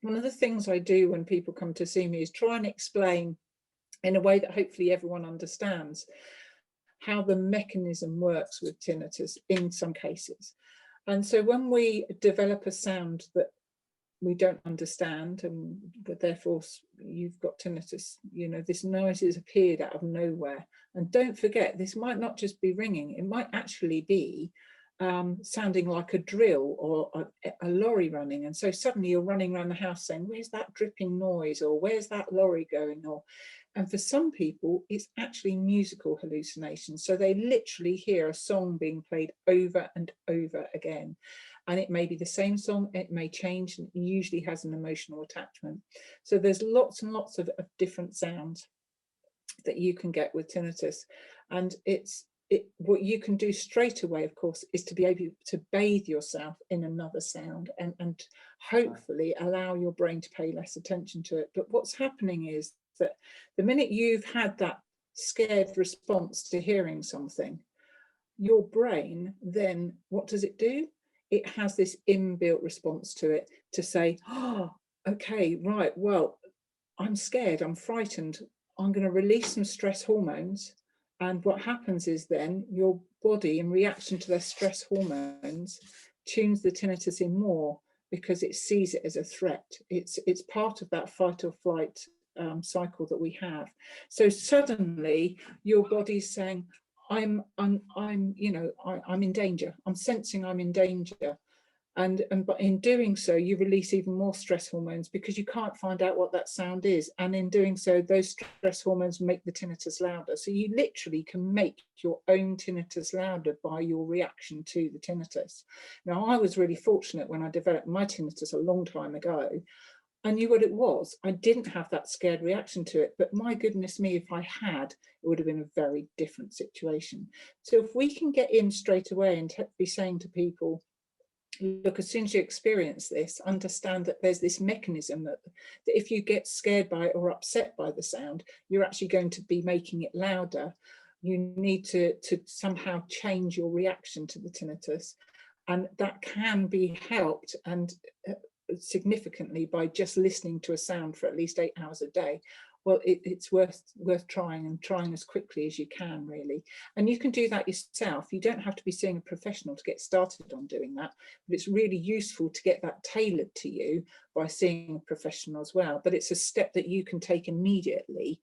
one of the things I do when people come to see me is try and explain in a way that hopefully everyone understands how the mechanism works with tinnitus in some cases. And so when we develop a sound that we don't understand, and but therefore you've got tinnitus, this noise has appeared out of nowhere. And don't forget, this might not just be ringing, it might actually be sounding like a drill or a lorry running. And so suddenly you're running around the house saying, where's that dripping noise, or where's that lorry going? And for some people, it's actually musical hallucinations. So they literally hear a song being played over and over again. And it may be the same song, it may change, and it usually has an emotional attachment. So there's lots and lots of different sounds that you can get with tinnitus. And what you can do straight away, of course, is to be able to bathe yourself in another sound and hopefully allow your brain to pay less attention to it. But what's happening is that the minute you've had that scared response to hearing something, your brain then, what does it do? It has this inbuilt response to it to say, oh, okay, right, well, I'm scared, I'm frightened, I'm going to release some stress hormones. And what happens is then your body, in reaction to the stress hormones, tunes the tinnitus in more because it sees it as a threat. It's part of that fight or flight cycle that we have. So suddenly your body's saying, I'm in danger. I'm sensing I'm in danger. But in doing so, you release even more stress hormones because you can't find out what that sound is. And in doing so, those stress hormones make the tinnitus louder. So you literally can make your own tinnitus louder by your reaction to the tinnitus. Now, I was really fortunate when I developed my tinnitus a long time ago. I knew what it was. I didn't have that scared reaction to it, but my goodness me, if I had, it would have been a very different situation. So if we can get in straight away and be saying to people, look, as soon as you experience this, understand that there's this mechanism that if you get scared by it or upset by the sound, you're actually going to be making it louder. You need to somehow change your reaction to the tinnitus. And that can be helped and significantly by just listening to a sound for at least 8 hours a day. Well, it's worth trying, and trying as quickly as you can, really. And you can do that yourself. You don't have to be seeing a professional to get started on doing that, but it's really useful to get that tailored to you by seeing a professional as well. But it's a step that you can take immediately.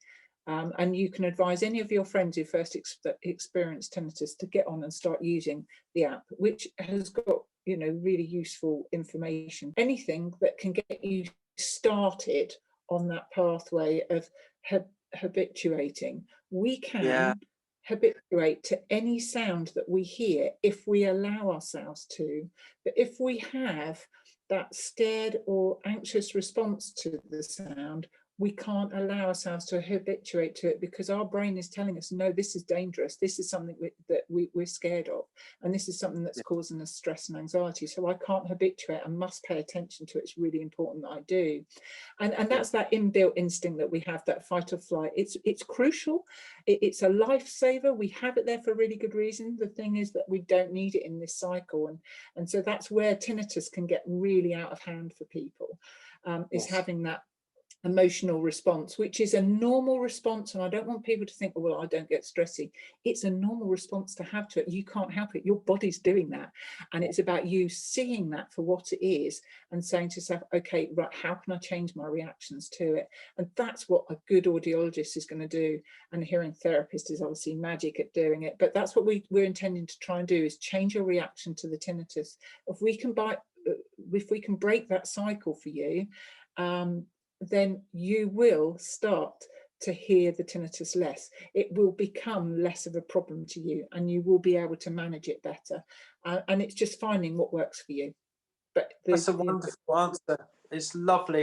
And you can advise any of your friends who first experienced tinnitus to get on and start using the app, which has got really useful information. Anything that can get you started on that pathway of habituating. We can habituate to any sound that we hear if we allow ourselves to. But if we have that scared or anxious response to the sound, we can't allow ourselves to habituate to it because our brain is telling us, no, this is dangerous. This is something that we're scared of. And this is something that's causing us stress and anxiety. So I can't habituate. I must pay attention to it. It's really important that I do. And that's that inbuilt instinct that we have, that fight or flight. It's crucial. It's a lifesaver. We have it there for a really good reason. The thing is that we don't need it in this cycle. And so that's where tinnitus can get really out of hand for people, is having that emotional response, which is a normal response. And I don't want people to think, oh, well, I don't get stressy. It's a normal response to have to it. You can't help it. Your body's doing that. And it's about you seeing that for what it is and saying to yourself, okay, right, how can I change my reactions to it? And that's what a good audiologist is going to do. And a hearing therapist is obviously magic at doing it. But that's what we're intending to try and do, is change your reaction to the tinnitus. If we can break that cycle for you, then you will start to hear the tinnitus less. It will become less of a problem to you, and you will be able to manage it better. And it's just finding what works for you. But that's a wonderful answer. It's lovely.